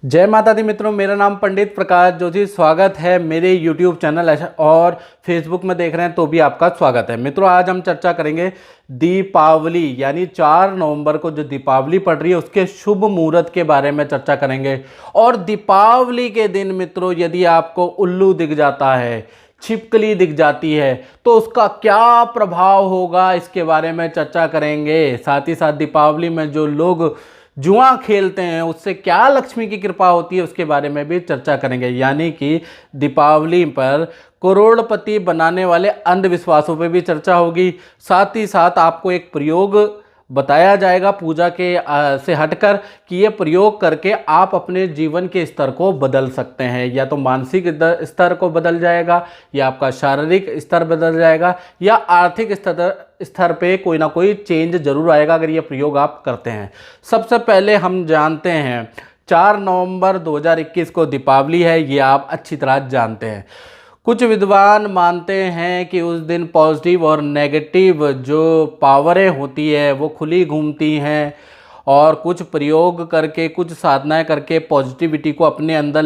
जय माता दी मित्रों, मेरा नाम पंडित प्रकाश जोशी। स्वागत है मेरे YouTube चैनल और फेसबुक में देख रहे हैं तो भी आपका स्वागत है। मित्रों, आज हम चर्चा करेंगे दीपावली यानी 4 नवंबर को जो दीपावली पड़ रही है उसके शुभ मुहूर्त के बारे में चर्चा करेंगे। और दीपावली के दिन मित्रों, यदि आपको उल्लू दिख जाता है, छिपकली दिख जाती है, तो उसका क्या प्रभाव होगा इसके बारे में चर्चा करेंगे। साथ ही साथ दीपावली में जो लोग जुआ खेलते हैं उससे क्या लक्ष्मी की कृपा होती है उसके बारे में भी चर्चा करेंगे। यानी कि दीपावली पर करोड़पति बनाने वाले अंधविश्वासों पर भी चर्चा होगी। साथ ही साथ आपको एक प्रयोग बताया जाएगा पूजा के से हटकर कि ये प्रयोग करके आप अपने जीवन के स्तर को बदल सकते हैं। या तो मानसिक स्तर को बदल जाएगा, या आपका शारीरिक स्तर बदल जाएगा, या आर्थिक स्तर पे कोई ना कोई चेंज जरूर आएगा अगर ये प्रयोग आप करते हैं। सबसे पहले हम जानते हैं 4 नवंबर 2021 को दीपावली है, ये आप अच्छी तरह जानते हैं। कुछ विद्वान मानते हैं कि उस दिन पॉजिटिव और नेगेटिव जो पावरें होती है वो खुली घूमती हैं, और कुछ प्रयोग करके, कुछ साधनाएं करके पॉजिटिविटी को अपने अंदर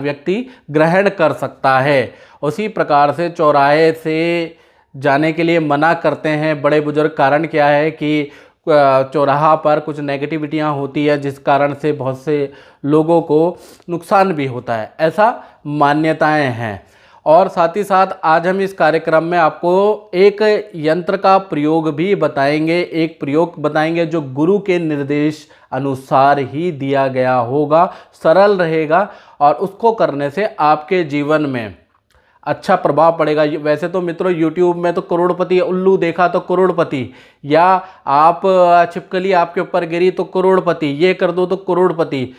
व्यक्ति ग्रहण कर सकता है। उसी प्रकार से चौराहे से जाने के लिए मना करते हैं बड़े बुजुर्ग। कारण क्या है कि चौराहा पर कुछ नेगेटिविटियाँ होती है जिस कारण से बहुत से लोगों को नुकसान भी होता है, ऐसा मान्यताएं हैं। और साथ ही साथ आज हम इस कार्यक्रम में आपको एक यंत्र का प्रयोग भी बताएंगे, एक प्रयोग बताएंगे जो गुरु के निर्देश अनुसार ही दिया गया होगा, सरल रहेगा, और उसको करने से आपके जीवन में अच्छा प्रभाव पड़ेगा। वैसे तो मित्रों YouTube में तो करोड़पति, उल्लू देखा तो करोड़पति, या आप छिपकली आपके ऊपर गिरी तो करोड़पति, ये कर दो तो करोड़पति।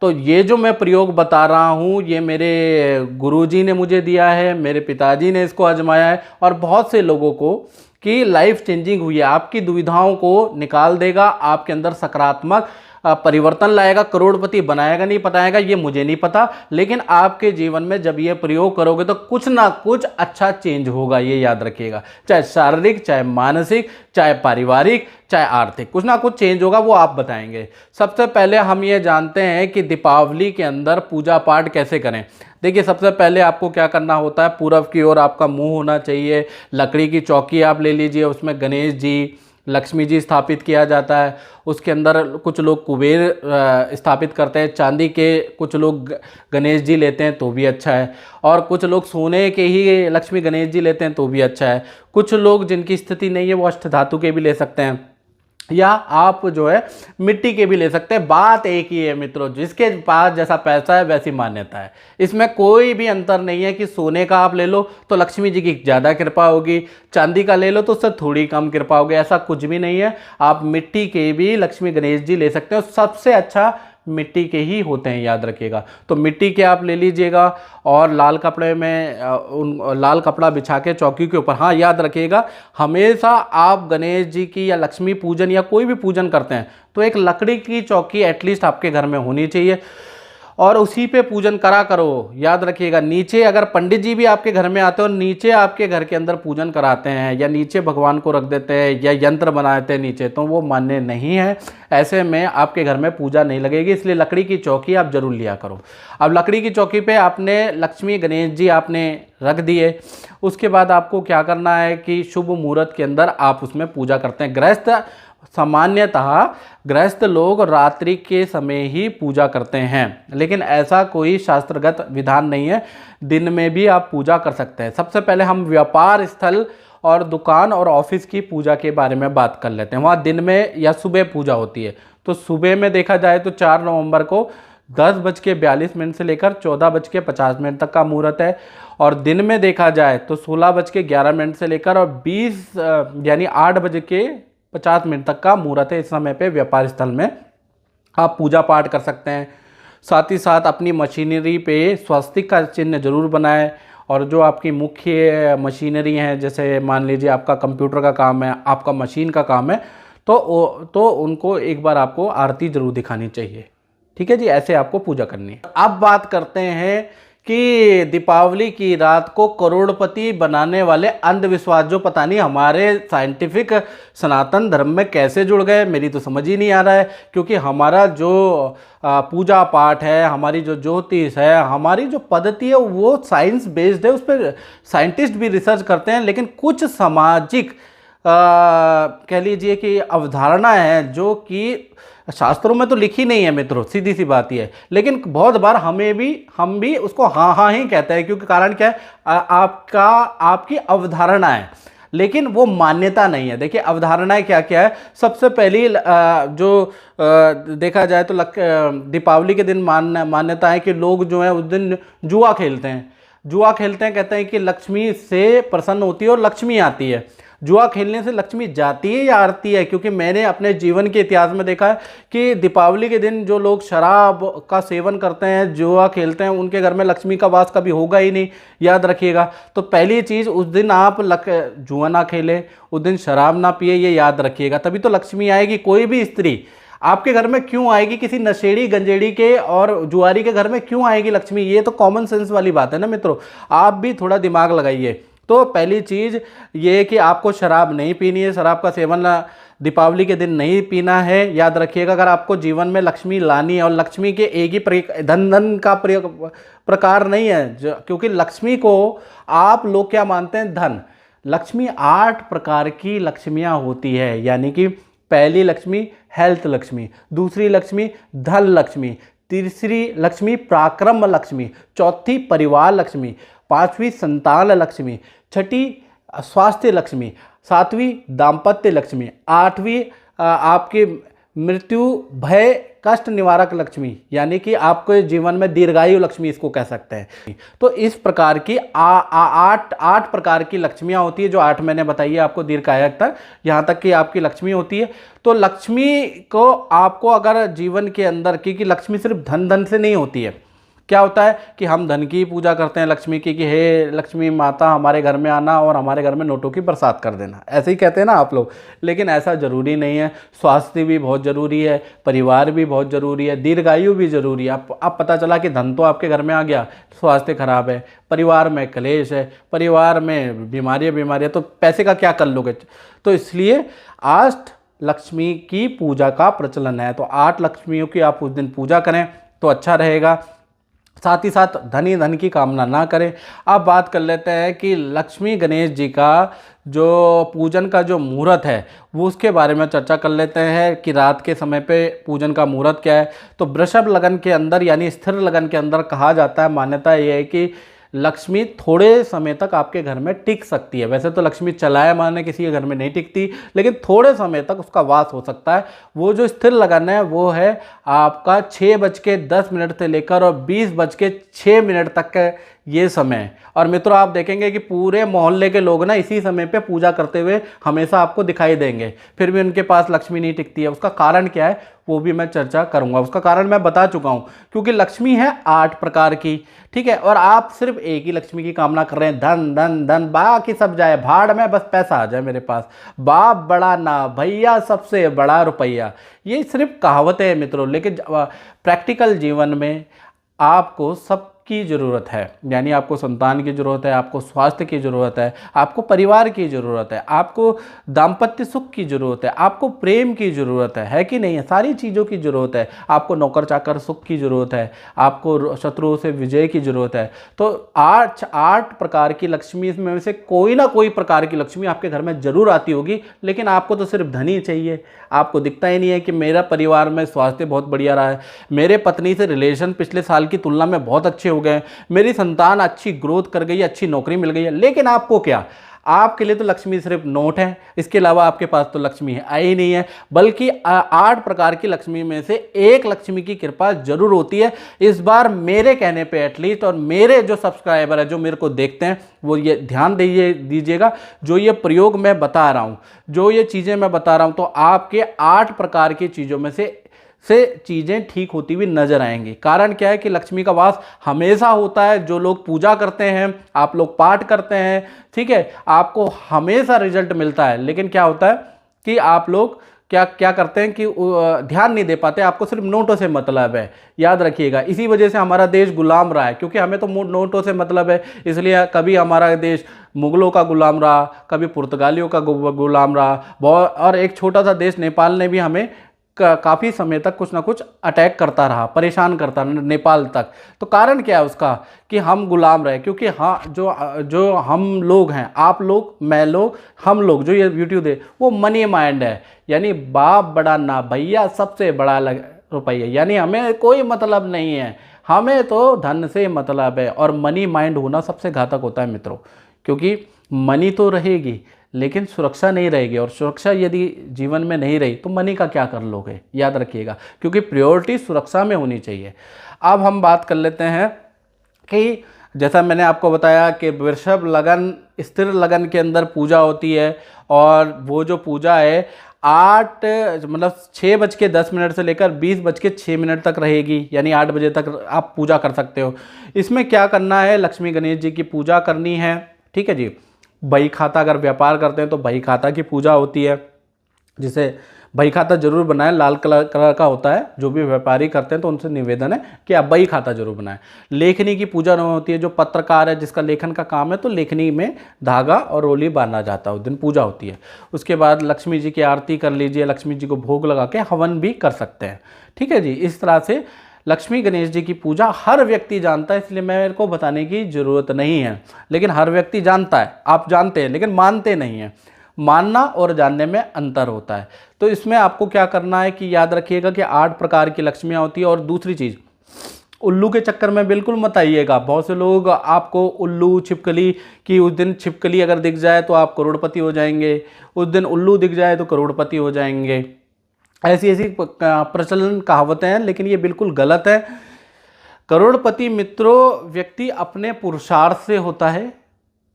तो ये जो मैं प्रयोग बता रहा हूँ ये मेरे गुरुजी ने मुझे दिया है, मेरे पिताजी ने इसको आजमाया है, और बहुत से लोगों को की लाइफ चेंजिंग हुई है। आपकी दुविधाओं को निकाल देगा, आपके अंदर सकारात्मक परिवर्तन लाएगा। करोड़पति बनाएगा नहीं बताएगा ये मुझे नहीं पता, लेकिन आपके जीवन में जब ये प्रयोग करोगे तो कुछ ना कुछ अच्छा चेंज होगा, ये याद रखिएगा। चाहे शारीरिक, चाहे मानसिक, चाहे पारिवारिक, चाहे आर्थिक, कुछ ना कुछ चेंज होगा, वो आप बताएंगे। सबसे पहले हम ये जानते हैं कि दीपावली के अंदर पूजा पाठ कैसे करें। देखिए, सबसे पहले आपको क्या करना होता है, पूरब की ओर आपका मुंह होना चाहिए। लकड़ी की चौकी आप ले लीजिए, उसमें गणेश जी, लक्ष्मी जी स्थापित किया जाता है। उसके अंदर कुछ लोग कुबेर स्थापित करते हैं, चांदी के कुछ लोग गणेश जी लेते हैं तो भी अच्छा है, और कुछ लोग सोने के ही लक्ष्मी गणेश जी लेते हैं तो भी अच्छा है। कुछ लोग जिनकी स्थिति नहीं है वो अष्टधातु के भी ले सकते हैं, या आप जो है मिट्टी के भी ले सकते हैं। बात एक ही है मित्रों, जिसके पास जैसा पैसा है वैसी मान्यता है। इसमें कोई भी अंतर नहीं है कि सोने का आप ले लो तो लक्ष्मी जी की ज़्यादा कृपा होगी, चांदी का ले लो तो उससे थोड़ी कम कृपा होगी, ऐसा कुछ भी नहीं है। आप मिट्टी के भी लक्ष्मी गणेश जी ले सकते हो, सबसे अच्छा मिट्टी के ही होते हैं, याद रखिएगा। तो मिट्टी के आप ले लीजिएगा, और लाल कपड़े में लाल कपड़ा बिछा के चौकी के ऊपर, हाँ याद रखिएगा, हमेशा आप गणेश जी की या लक्ष्मी पूजन या कोई भी पूजन करते हैं तो एक लकड़ी की चौकी एटलीस्ट आपके घर में होनी चाहिए, और उसी पे पूजन करा करो। याद रखिएगा, नीचे अगर पंडित जी भी आपके घर में आते हो, नीचे आपके घर के अंदर पूजन कराते हैं या नीचे भगवान को रख देते हैं या यंत्र बनाते हैं नीचे, तो वो मान्य नहीं है। ऐसे में आपके घर में पूजा नहीं लगेगी, इसलिए लकड़ी की चौकी आप जरूर लिया करो। अब लकड़ी की चौकी पे आपने लक्ष्मी गणेश जी आपने रख दिए, उसके बाद आपको क्या करना है कि शुभ मुहूर्त के अंदर आप उसमें पूजा करते हैं। गृहस्थ, सामान्यतः गृहस्थ लोग रात्रि के समय ही पूजा करते हैं, लेकिन ऐसा कोई शास्त्रगत विधान नहीं है, दिन में भी आप पूजा कर सकते हैं। सबसे पहले हम व्यापार स्थल और दुकान और ऑफिस की पूजा के बारे में बात कर लेते हैं। वहाँ दिन में या सुबह पूजा होती है। तो सुबह में देखा जाए तो 4 नवंबर को 10:42 से लेकर 14:50 तक का मुहूर्त है, और दिन में देखा जाए तो 16:11 से लेकर और 20 यानी 8:50 तक का मुहूर्त है। इस समय पे व्यापार स्थल में आप पूजा पाठ कर सकते हैं। साथ ही साथ अपनी मशीनरी पे स्वस्तिक का चिन्ह जरूर बनाएं, और जो आपकी मुख्य मशीनरी हैं, जैसे मान लीजिए आपका कंप्यूटर का काम है, आपका मशीन का काम है, तो उनको एक बार आपको आरती जरूर दिखानी चाहिए। ठीक है जी, ऐसे आपको पूजा करनी है। अब बात करते हैं कि दीपावली की रात को करोड़पति बनाने वाले अंधविश्वास जो पता नहीं हमारे साइंटिफिक सनातन धर्म में कैसे जुड़ गए, मेरी तो समझ ही नहीं आ रहा है। क्योंकि हमारा जो पूजा पाठ है, हमारी जो ज्योतिष है, हमारी जो पद्धति है वो साइंस बेस्ड है, उस पर साइंटिस्ट भी रिसर्च करते हैं। लेकिन कुछ सामाजिक कह लीजिए कि अवधारणा है जो कि शास्त्रों में तो लिखी नहीं है मित्रों, सीधी सी बात ही है। लेकिन बहुत बार हम भी उसको हाँ हाँ ही कहते हैं, क्योंकि कारण क्या है, आपकी अवधारणा है लेकिन वो मान्यता नहीं है। देखिए अवधारणाएं क्या क्या है। सबसे पहली देखा जाए तो दीपावली के दिन मान्यता है कि लोग जो है उस दिन जुआ खेलते हैं। कहते हैं कि लक्ष्मी से प्रसन्न होती है और लक्ष्मी आती है। जुआ खेलने से लक्ष्मी जाती है या आती है? क्योंकि मैंने अपने जीवन के इतिहास में देखा है कि दीपावली के दिन जो लोग शराब का सेवन करते हैं, जुआ खेलते हैं, उनके घर में लक्ष्मी का वास कभी होगा ही नहीं, याद रखिएगा। तो पहली चीज़, उस दिन आप जुआ ना खेलें, उस दिन शराब ना पिए, ये याद रखिएगा, तभी तो लक्ष्मी आएगी। कोई भी स्त्री आपके घर में क्यों आएगी? किसी नशेड़ी गंजेड़ी के और जुआरी के घर में क्यों आएगी लक्ष्मी? ये तो कॉमन सेंस वाली बात है ना मित्रों, आप भी थोड़ा दिमाग लगाइए। तो पहली चीज़ ये है कि आपको शराब नहीं पीनी है, शराब का सेवन दीपावली के दिन नहीं पीना है, याद रखिएगा। अगर आपको जीवन में लक्ष्मी लानी है, और लक्ष्मी के एक ही धन का प्रकार नहीं है, क्योंकि लक्ष्मी को आप लोग क्या मानते हैं? धन। लक्ष्मी 8 प्रकार की लक्ष्मियाँ होती है, यानी कि पहली लक्ष्मी हेल्थ लक्ष्मी, दूसरी लक्ष्मी धन लक्ष्मी, तीसरी लक्ष्मी पराक्रम लक्ष्मी, चौथी परिवार लक्ष्मी, पांचवी संतान लक्ष्मी, छठी स्वास्थ्य लक्ष्मी, सातवीं दाम्पत्य लक्ष्मी, आठवीं आपके मृत्यु भय कष्ट निवारक लक्ष्मी, यानी कि आपके जीवन में दीर्घायु लक्ष्मी इसको कह सकते हैं। तो इस प्रकार की 8 प्रकार की लक्ष्मियाँ होती है, जो 8 मैंने बताई है आपको, दीर्घायु तक, यहाँ तक कि आपकी लक्ष्मी होती है। तो लक्ष्मी को आपको अगर जीवन के अंदर, क्योंकि लक्ष्मी सिर्फ धन से नहीं होती है, क्या होता है कि हम धन की पूजा करते हैं लक्ष्मी की, कि हे लक्ष्मी माता हमारे घर में आना और हमारे घर में नोटों की बरसात कर देना, ऐसे ही कहते हैं ना आप लोग। लेकिन ऐसा ज़रूरी नहीं है। स्वास्थ्य भी बहुत ज़रूरी है, परिवार भी बहुत ज़रूरी है, दीर्घायु भी ज़रूरी है। अब पता चला कि धन तो आपके घर में आ गया, स्वास्थ्य खराब है, परिवार में क्लेश है, परिवार में बीमारियाँ, तो पैसे का क्या कर लोगे? तो इसलिए 8 लक्ष्मी की पूजा का प्रचलन है। तो 8 लक्ष्मियों की आप उस दिन पूजा करें तो अच्छा रहेगा। साथ ही साथ धन की कामना ना करें। अब बात कर लेते हैं कि लक्ष्मी गणेश जी का जो पूजन का जो मुहूर्त है वो उसके बारे में चर्चा कर लेते हैं कि रात के समय पे पूजन का मुहूर्त क्या है। तो वृषभ लगन के अंदर, यानी स्थिर लगन के अंदर कहा जाता है, मान्यता ये है कि लक्ष्मी थोड़े समय तक आपके घर में टिक सकती है। वैसे तो लक्ष्मी चलायमान है, किसी के घर में नहीं टिकती, लेकिन थोड़े समय तक उसका वास हो सकता है। वो जो स्थिर लगन है वो है आपका 6:10 से लेकर और 20:06 तक का ये समय। और मित्रों आप देखेंगे कि पूरे मोहल्ले के लोग ना इसी समय पे पूजा करते हुए हमेशा आपको दिखाई देंगे, फिर भी उनके पास लक्ष्मी नहीं टिकती है। उसका कारण क्या है वो भी मैं चर्चा करूंगा। उसका कारण मैं बता चुका हूं, क्योंकि लक्ष्मी है 8 प्रकार की, ठीक है, और आप सिर्फ एक ही लक्ष्मी की कामना कर रहे हैं, धन धन धन, बाकी सब जाए भाड़ में, बस पैसा आ जाए मेरे पास, बाप बड़ा ना भैया सबसे बड़ा रुपया। ये सिर्फ कहावतें हैं मित्रों, लेकिन प्रैक्टिकल जीवन में आपको सब की ज़रूरत है। यानी आपको संतान की ज़रूरत है, आपको स्वास्थ्य की ज़रूरत है, आपको परिवार की ज़रूरत है, आपको दाम्पत्य सुख की ज़रूरत है, आपको प्रेम की ज़रूरत है कि नहीं है? सारी चीज़ों की ज़रूरत है। आपको नौकर चाकर सुख की ज़रूरत है, आपको शत्रुओं से विजय की ज़रूरत है। तो 8 प्रकार की लक्ष्मी में से कोई ना कोई प्रकार की लक्ष्मी आपके घर में ज़रूर आती होगी, लेकिन आपको तो सिर्फ धन ही चाहिए। आपको दिखता ही नहीं है कि मेरा परिवार में स्वास्थ्य बहुत बढ़िया रहा है, मेरे पत्नी से रिलेशन पिछले साल की तुलना में बहुत अच्छे हो गए, मेरी संतान अच्छी ग्रोथ कर गई, अच्छी नौकरी मिल गई है। लेकिन आपको क्या, आपके लिए तो लक्ष्मी सिर्फ नोट है, इसके अलावा आपके पास तो लक्ष्मी है आई ही नहीं है। बल्कि 8 प्रकार की लक्ष्मी में से एक लक्ष्मी की कृपा जरूर होती है। इस बार मेरे कहने पे एटलीस्ट, और मेरे जो सब्सक्राइबर है जो मेरे को देखते हैं वो ये ध्यान दीजिएगा, जो ये प्रयोग मैं बता रहा हूँ, जो ये चीज़ें मैं बता रहा हूँ, तो आपके 8 प्रकार की चीज़ों में से चीज़ें ठीक होती हुई नजर आएंगी। कारण क्या है कि लक्ष्मी का वास हमेशा होता है। जो लोग पूजा करते हैं, आप लोग पाठ करते हैं, ठीक है, आपको हमेशा रिजल्ट मिलता है। लेकिन क्या होता है कि आप लोग क्या क्या करते हैं कि ध्यान नहीं दे पाते, आपको सिर्फ नोटों से मतलब है, याद रखिएगा। इसी वजह से हमारा देश गुलाम रहा है, क्योंकि हमें तो नोटों से मतलब है, इसलिए कभी हमारा देश मुगलों का गुलाम रहा, कभी पुर्तगालियों का गुलाम रहा, बहुत। और एक छोटा सा देश नेपाल ने भी हमें काफ़ी समय तक कुछ ना कुछ अटैक करता रहा, परेशान करता रहा, नेपाल तक। तो कारण क्या है उसका कि हम गुलाम रहे, क्योंकि हाँ जो जो हम लोग हैं, आप लोग, मैं लोग, हम लोग जो ये यूट्यूब है वो मनी माइंड है, यानी बाप बड़ा ना भैया, सबसे बड़ा रुपया, यानी हमें कोई मतलब नहीं है, हमें तो धन से मतलब है। और मनी माइंड होना सबसे घातक होता है मित्रों, क्योंकि मनी तो रहेगी लेकिन सुरक्षा नहीं रहेगी, और सुरक्षा यदि जीवन में नहीं रही तो मनी का क्या कर लोगे, याद रखिएगा, क्योंकि प्रायोरिटी सुरक्षा में होनी चाहिए। अब हम बात कर लेते हैं कि जैसा मैंने आपको बताया कि वृषभ लगन, स्थिर लगन के अंदर पूजा होती है, और वो जो पूजा है 6:10 से लेकर 20:06 तक रहेगी, यानी 8 बजे तक आप पूजा कर सकते हो। इसमें क्या करना है, लक्ष्मी गणेश जी की पूजा करनी है, ठीक है जी। बही खाता, अगर व्यापार करते हैं तो बही खाता की पूजा होती है, जिसे बही खाता जरूर बनाएं, लाल कलर का होता है। जो भी व्यापारी करते हैं तो उनसे निवेदन है कि आप बही खाता जरूर बनाएं। लेखनी की पूजा होती है, जो पत्रकार है जिसका लेखन का काम है, तो लेखनी में धागा और रोली बांधा जाता है, उस दिन पूजा होती है। उसके बाद लक्ष्मी जी की आरती कर लीजिए, लक्ष्मी जी को भोग लगा के हवन भी कर सकते हैं, ठीक है जी। इस तरह से लक्ष्मी गणेश जी की पूजा हर व्यक्ति जानता है, इसलिए मेरे को बताने की ज़रूरत नहीं है, लेकिन हर व्यक्ति जानता है, आप जानते हैं लेकिन मानते नहीं हैं। मानना और जानने में अंतर होता है। तो इसमें आपको क्या करना है कि याद रखिएगा कि 8 प्रकार की लक्ष्मियाँ होती है। और दूसरी चीज़, उल्लू के चक्कर में बिल्कुल मत आइएगा। बहुत से लोग आपको उल्लू, छिपकली की, उस दिन छिपकली अगर दिख जाए तो आप करोड़पति हो जाएंगे, उस दिन उल्लू दिख जाए तो करोड़पति हो जाएंगे, ऐसी ऐसी प्रचलन कहावतें हैं, लेकिन ये बिल्कुल गलत है। करोड़पति मित्रों व्यक्ति अपने पुरुषार्थ से होता है,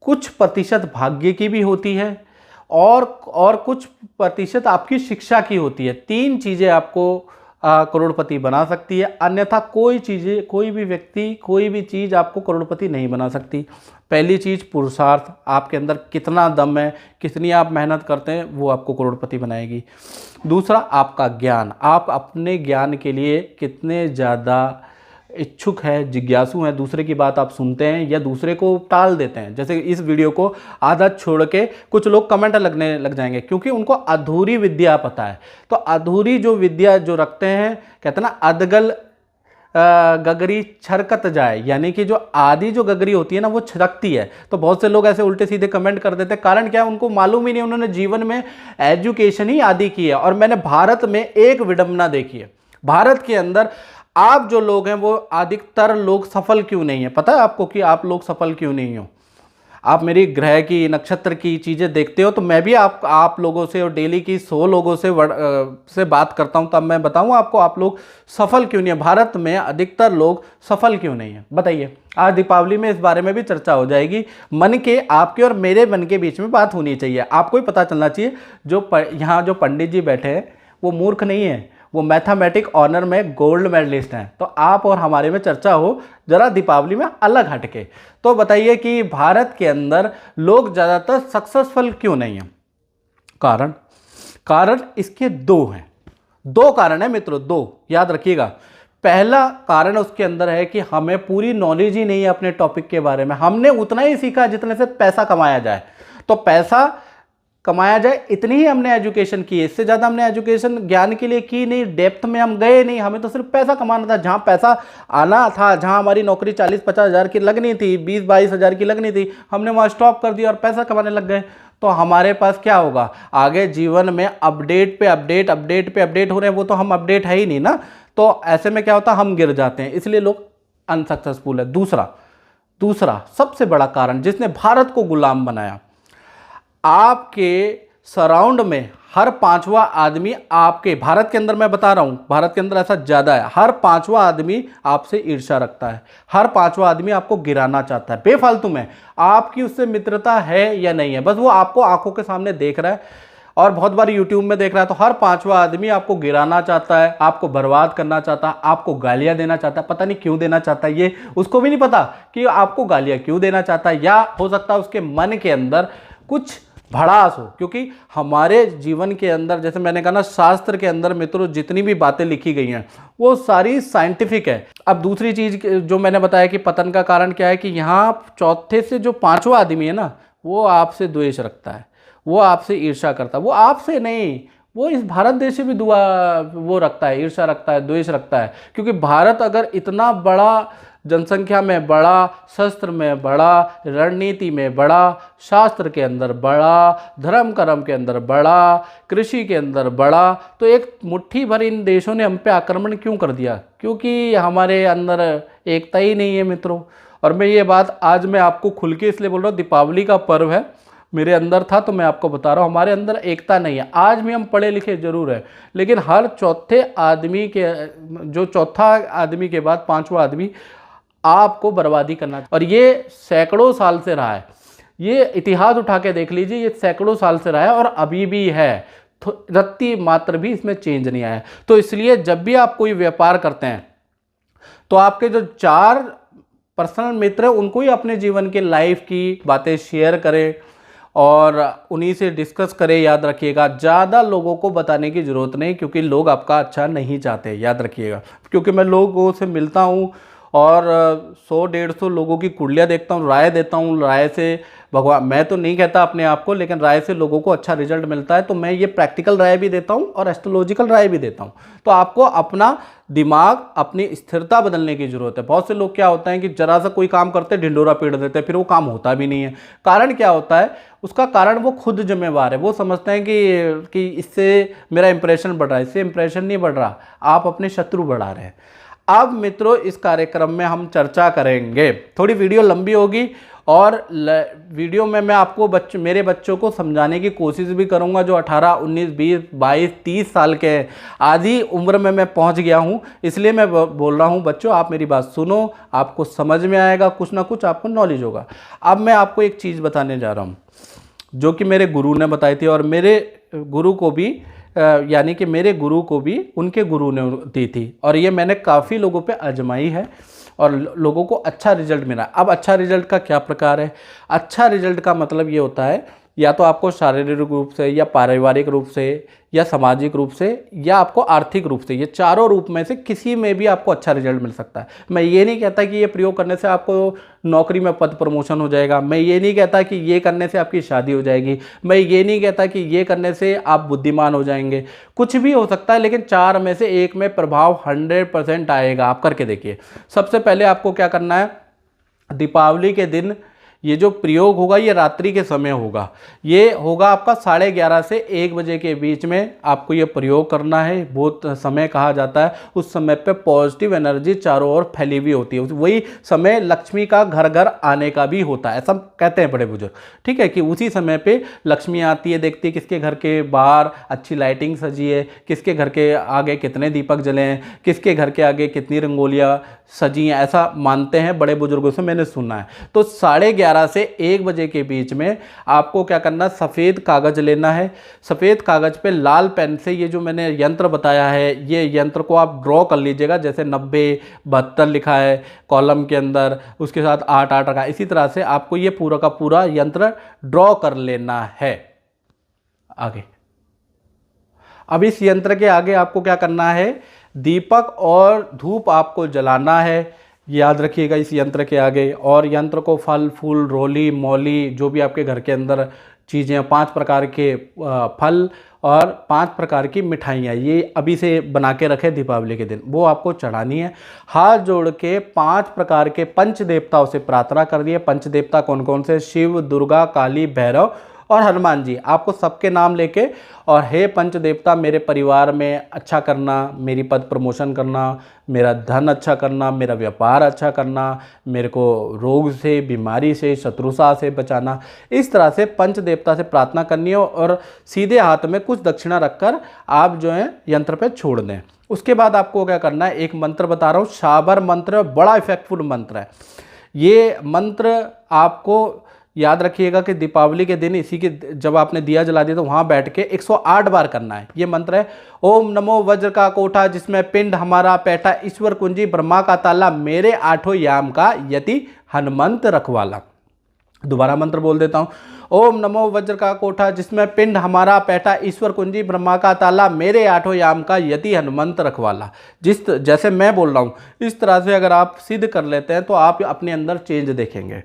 कुछ प्रतिशत भाग्य की भी होती है, और कुछ प्रतिशत आपकी शिक्षा की होती है। 3 चीज़ें आपको करोड़पति बना सकती है, अन्यथा कोई भी व्यक्ति, कोई भी चीज़ आपको करोड़पति नहीं बना सकती। पहली चीज़ पुरुषार्थ, आपके अंदर कितना दम है, कितनी आप मेहनत करते हैं, वो आपको करोड़पति बनाएगी। दूसरा आपका ज्ञान, आप अपने ज्ञान के लिए कितने ज़्यादा इच्छुक है, जिज्ञासु हैं, दूसरे की बात आप सुनते हैं या दूसरे को टाल देते हैं। जैसे इस वीडियो को आधा छोड़ के कुछ लोग कमेंट लगने लग जाएंगे, क्योंकि उनको अधूरी विद्या पता है। तो अधूरी जो विद्या जो रखते हैं, कहते हैं ना अधगल गगरी छरकत जाए, यानी कि जो आधी जो गगरी होती है ना वो छरकती है। तो बहुत से लोग ऐसे उल्टे सीधे कमेंट कर देते हैं, कारण क्या है, उनको मालूम ही नहीं, उन्होंने जीवन में एजुकेशन ही आधी की है। और मैंने भारत में एक विडंबना देखी है, भारत के अंदर आप जो लोग हैं वो अधिकतर लोग सफल क्यों नहीं है, पता है आपको कि आप लोग सफल क्यों नहीं हो? आप मेरी ग्रह की, नक्षत्र की चीज़ें देखते हो, तो मैं भी आप लोगों से और डेली की 100 लोगों से बात करता हूं, तब मैं बताऊं आपको आप लोग सफल क्यों नहीं है, भारत में अधिकतर लोग सफल क्यों नहीं है, बताइए। आज दीपावली में इस बारे में भी चर्चा हो जाएगी। मन के, आपके और मेरे मन के बीच में बात होनी चाहिए, आपको ही पता चलना चाहिए। यहाँ जो पंडित जी बैठे हैं वो मूर्ख नहीं है, वो मैथमेटिक ऑनर में गोल्ड मेडलिस्ट हैं। तो आप और हमारे में चर्चा हो जरा दीपावली में अलग हटके। तो बताइए कि भारत के अंदर लोग ज़्यादातर सक्सेसफुल क्यों नहीं हैं? कारण इसके 2 हैं, 2 कारण है मित्रों, 2 याद रखिएगा। पहला कारण उसके अंदर है कि हमें पूरी नॉलेज ही नहीं है अपने टॉपिक के बारे में, हमने उतना ही सीखा जितने से पैसा कमाया जाए। तो पैसा कमाया जाए इतनी ही हमने एजुकेशन की है, इससे ज़्यादा हमने एजुकेशन ज्ञान के लिए की नहीं, डेप्थ में हम गए नहीं। हमें तो सिर्फ पैसा कमाना था, जहाँ पैसा आना था, जहाँ हमारी नौकरी 40-50 हज़ार की लगनी थी, 20-22 हज़ार की लगनी थी, हमने वहाँ स्टॉप कर दिया और पैसा कमाने लग गए। तो हमारे पास क्या होगा आगे जीवन में? अपडेट पे अपडेट हो रहे हैं, वो तो हम अपडेट है ही नहीं ना। तो ऐसे में क्या होता है, हम गिर जाते हैं, इसलिए लोग अनसक्सेसफुल है। दूसरा सबसे बड़ा कारण जिसने भारत को गुलाम बनाया, आपके सराउंड में हर 5वां आदमी, आपके भारत के अंदर मैं बता रहा हूं, भारत के अंदर ऐसा ज़्यादा है, हर 5वां आदमी आपसे ईर्ष्या रखता है, हर 5वां आदमी आपको गिराना चाहता है बेफालतू में। आपकी उससे मित्रता है या नहीं है, बस वो आपको आंखों के सामने देख रहा है और बहुत बार यूट्यूब में देख रहा है। तो हर 5वां आदमी आपको गिराना चाहता है, आपको बर्बाद करना चाहता है, आपको गालियां देना चाहता है। पता नहीं क्यों देना चाहता है, ये उसको भी नहीं पता कि आपको गालियां क्यों देना चाहता है, या हो सकता है उसके मन के अंदर कुछ भड़ास हो। क्योंकि हमारे जीवन के अंदर, जैसे मैंने कहा ना, शास्त्र के अंदर मित्रों जितनी भी बातें लिखी गई हैं वो सारी साइंटिफिक है। अब दूसरी चीज़ जो मैंने बताया कि पतन का कारण क्या है, कि यहाँ चौथे से जो पांचवा आदमी है ना, वो आपसे द्वेष रखता है, वो आपसे ईर्ष्या करता है। वो आपसे नहीं, वो इस भारत देश से भी दुआ वो रखता है, ईर्ष्या रखता है, द्वेष रखता है। क्योंकि भारत अगर इतना बड़ा, जनसंख्या में बड़ा, शस्त्र में बड़ा, रणनीति में बड़ा, शास्त्र के अंदर बड़ा, धर्म कर्म के अंदर बड़ा, कृषि के अंदर बड़ा, तो एक मुट्ठी भर इन देशों ने हम पे आक्रमण क्यों कर दिया? क्योंकि हमारे अंदर एकता ही नहीं है मित्रों। और मैं ये बात आज मैं आपको खुल के इसलिए बोल रहा हूँ, दीपावली का पर्व है, मेरे अंदर था तो मैं आपको बता रहा हूँ, हमारे अंदर एकता नहीं है। आज भी हम पढ़े लिखे जरूर हैं, लेकिन हर चौथे आदमी के, जो चौथा आदमी के बाद पांचवा आदमी आपको बर्बादी करना, और ये सैकड़ों साल से रहा है। ये इतिहास उठा के देख लीजिए, ये सैकड़ों साल से रहा है और अभी भी है, रत्ती मात्र भी इसमें चेंज नहीं आया। तो इसलिए जब भी आप कोई व्यापार करते हैं तो आपके जो 4 पर्सनल मित्र हैं उनको ही अपने जीवन के लाइफ की बातें शेयर करें और उन्हीं से डिस्कस करें। याद रखिएगा, ज़्यादा लोगों को बताने की ज़रूरत नहीं, क्योंकि लोग आपका अच्छा नहीं चाहते, याद रखिएगा। क्योंकि मैं लोगों से मिलता हूँ और 100-150 लोगों की कुंडलियाँ देखता हूँ, राय देता हूँ, राय से भगवान, मैं तो नहीं कहता अपने आप को, लेकिन राय से लोगों को अच्छा रिजल्ट मिलता है। तो मैं ये प्रैक्टिकल राय भी देता हूँ और एस्ट्रोलॉजिकल राय भी देता हूँ। तो आपको अपना दिमाग, अपनी स्थिरता बदलने की जरूरत है। बहुत से लोग क्या होता है कि जरा सा कोई काम करते ढिंडोरा पीट देते हैं, फिर वो काम होता भी नहीं है। कारण क्या होता है? उसका कारण वो खुद जिम्मेवार है। वो समझते हैं कि इससे मेरा इंप्रेशन बढ़ रहा है, इससे इंप्रेशन नहीं बढ़ रहा, आप अपने शत्रु बढ़ा रहे हैं। अब मित्रों इस कार्यक्रम में हम चर्चा करेंगे, थोड़ी वीडियो लंबी होगी और वीडियो में मैं आपको मेरे बच्चों को समझाने की कोशिश भी करूंगा, जो 18, 19, 20, 22, 30 साल के हैं। आधी उम्र में मैं पहुंच गया हूं, इसलिए मैं बोल रहा हूं बच्चों, आप मेरी बात सुनो, आपको समझ में आएगा, कुछ ना कुछ आपको नॉलेज होगा। अब मैं आपको एक चीज़ बताने जा रहा हूँ जो कि मेरे गुरु ने बताई थी, और मेरे गुरु को भी यानी कि मेरे गुरु को भी उनके गुरु ने दी थी, और ये मैंने काफ़ी लोगों पे आजमाई है और लोगों को अच्छा रिजल्ट मिला। अब अच्छा रिजल्ट का क्या प्रकार है? अच्छा रिजल्ट का मतलब ये होता है, या तो आपको शारीरिक रूप से, या पारिवारिक रूप से, या सामाजिक रूप से, या आपको आर्थिक रूप से, ये चारों रूप में से किसी में भी आपको अच्छा रिजल्ट मिल सकता है। मैं ये नहीं कहता कि ये प्रयोग करने से आपको नौकरी में पद प्रमोशन हो जाएगा, मैं ये नहीं कहता कि ये करने से आपकी शादी हो जाएगी, मैं ये नहीं कहता कि ये करने से आप बुद्धिमान हो जाएंगे, कुछ भी हो सकता है, लेकिन 4 में से एक में प्रभाव 100% आएगा। आप करके देखिए। सबसे पहले आपको क्या करना है, दीपावली के दिन ये जो प्रयोग होगा ये रात्रि के समय होगा। ये होगा आपका 11:30 से 1 बजे के बीच में आपको ये प्रयोग करना है। बहुत समय कहा जाता है, उस समय पे पॉजिटिव एनर्जी चारों ओर फैली हुई होती है। वही समय लक्ष्मी का घर घर आने का भी होता है, ऐसा कहते हैं बड़े बुजुर्ग। ठीक है, कि उसी समय पे लक्ष्मी आती है, देखती है किसके घर के बाहर अच्छी लाइटिंग सजी है, किसके घर के आगे कितने दीपक जले हैं, किसके घर के आगे कितनी रंगोलियाँ सजी हैं, ऐसा मानते हैं बड़े बुजुर्गों से मैंने सुना है। तो 11:30 से 1 बजे के बीच में आपको क्या करना, सफ़ेद कागज़ लेना है। सफ़ेद कागज़ पे लाल पेन से ये जो मैंने यंत्र बताया है, ये यंत्र को आप ड्रॉ कर लीजिएगा। जैसे 90, 72 लिखा है कॉलम के अंदर, उसके साथ 8 रखा है। इसी तरह से आपको ये पूरा का पूरा यंत्र ड्रॉ कर लेना है। आगे, अब इस यंत्र के आगे आपको क्या करना है, दीपक और धूप आपको जलाना है। याद रखिएगा इस यंत्र के आगे। और यंत्र को फल फूल, रोली मौली, जो भी आपके घर के अंदर चीज़ें, 5 प्रकार के फल और 5 प्रकार की मिठाइयाँ, ये अभी से बना के रखें दीपावली के दिन, वो आपको चढ़ानी है। हाथ जोड़ के 5 प्रकार के पंच देवताओं से प्रार्थना कर दिए। पंच देवता कौन कौन से? शिव, दुर्गा, काली, भैरव और हनुमान जी। आपको सबके नाम लेके, और हे पंच देवता, मेरे परिवार में अच्छा करना, मेरी पद प्रमोशन करना, मेरा धन अच्छा करना, मेरा व्यापार अच्छा करना, मेरे को रोग से, बीमारी से, शत्रुता से बचाना। इस तरह से पंच देवता से प्रार्थना करनी है और सीधे हाथ में कुछ दक्षिणा रखकर आप जो है यंत्र पे छोड़ दें। उसके बाद आपको क्या करना है, एक मंत्र बता रहा हूँ, शाबर मंत्र, बड़ा इफेक्टफुल मंत्र है। ये मंत्र आपको याद रखिएगा कि दीपावली के दिन इसी के, जब आपने दिया जला दिया तो वहाँ बैठ के 108 बार करना है। ये मंत्र है, ओम नमो वज्र का कोठा जिसमें पिंड हमारा पैठा, ईश्वर कुंजी ब्रह्मा का ताला, मेरे 8 याम का यति हनुमंत रखवाला। दोबारा मंत्र बोल देता हूँ। ओम नमो वज्र का कोठा जिसमें पिंड हमारा पैठा, ईश्वर कुंजी ब्रह्मा का ताला, मेरे आठों याम का यति हनुमंत रखवाला। जैसे मैं बोल रहा हूँ इस तरह से अगर आप सिद्ध कर लेते हैं तो आप अपने अंदर चेंज देखेंगे।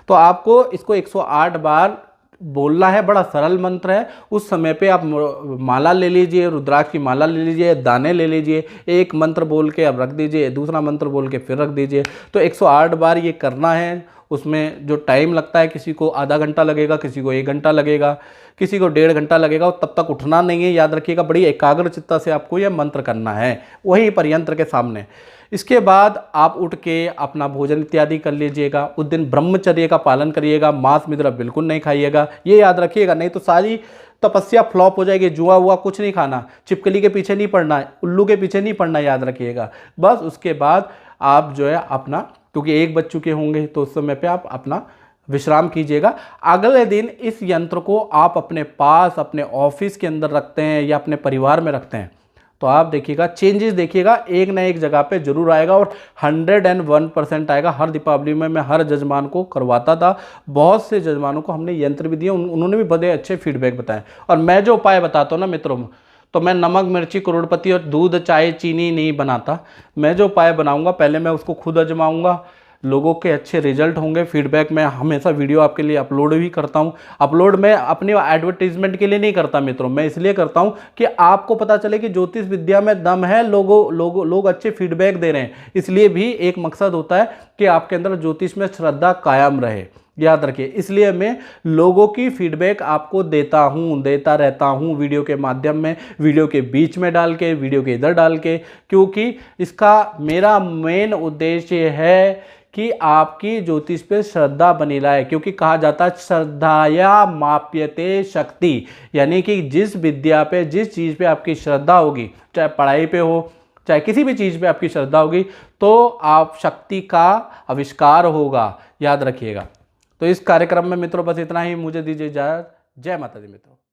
तो आपको इसको 108 बार बोलना है। बड़ा सरल मंत्र है। उस समय पे आप माला ले लीजिए, रुद्राक्ष की माला ले लीजिए, दाने ले लीजिए, एक मंत्र बोल के आप रख दीजिए, दूसरा मंत्र बोल के फिर रख दीजिए। तो 108 बार ये करना है। उसमें जो टाइम लगता है, किसी को आधा घंटा लगेगा, किसी को 1 घंटा लगेगा, किसी को 1.5 घंटा लगेगा। तब तक उठना नहीं है, याद रखिएगा। बड़ी एकाग्रचित्ता से आपको यह मंत्र करना है वहीं पर यंत्र के सामने। इसके बाद आप उठ के अपना भोजन इत्यादि कर लीजिएगा। उस दिन ब्रह्मचर्य का पालन करिएगा, मांस मिद्रा बिल्कुल नहीं खाइएगा, ये याद रखिएगा, नहीं तो सारी तपस्या फ्लॉप हो जाएगी। जुआ हुआ कुछ नहीं खाना, छिपकली के पीछे नहीं पड़ना, उल्लू के पीछे नहीं पड़ना, याद रखिएगा। बस उसके बाद आप जो है अपना, क्योंकि 1 बज चुके होंगे तो उस समय पे आप अपना विश्राम कीजिएगा। अगले दिन इस यंत्र को आप अपने पास, अपने ऑफिस के अंदर रखते हैं या अपने परिवार में रखते हैं तो आप देखिएगा चेंजेस, देखिएगा एक ना एक जगह पे जरूर आएगा और 101% आएगा। हर दीपावली में मैं हर जजमान को करवाता था, बहुत से जजमानों को हमने यंत्र भी दिए, उन्होंने भी बड़े अच्छे फीडबैक बताए। और मैं जो उपाय बताता हूँ ना मित्रों, तो मैं नमक मिर्ची करोड़पति और दूध चाय चीनी नहीं बनाता। मैं जो उपाय बनाऊंगा पहले मैं उसको खुद आजमाऊंगा, लोगों के अच्छे रिजल्ट होंगे, फीडबैक मैं हमेशा वीडियो आपके लिए अपलोड भी करता हूं। अपलोड मैं अपने एडवर्टीजमेंट के लिए नहीं करता मित्रों, मैं इसलिए करता हूं कि आपको पता चले कि ज्योतिष विद्या में दम है, लोग अच्छे फीडबैक दे रहे हैं। इसलिए भी एक मकसद होता है कि आपके अंदर ज्योतिष में श्रद्धा कायम रहे, याद रखिए। इसलिए मैं लोगों की फीडबैक आपको देता रहता हूं वीडियो के माध्यम में, वीडियो के बीच में डाल के, वीडियो के इधर डाल के, क्योंकि इसका मेरा मेन उद्देश्य है कि आपकी ज्योतिष पे श्रद्धा बनी रहे। क्योंकि कहा जाता है श्रद्धाया माप्यते शक्ति, यानी कि जिस विद्या पे, जिस चीज़ पे आपकी श्रद्धा होगी, चाहे पढ़ाई पे हो, चाहे किसी भी चीज़ पे आपकी श्रद्धा होगी, तो आप शक्ति का आविष्कार होगा, याद रखिएगा। तो इस कार्यक्रम में मित्रों बस इतना ही, मुझे दीजिए इजाज़त। जय माता दी मित्रों।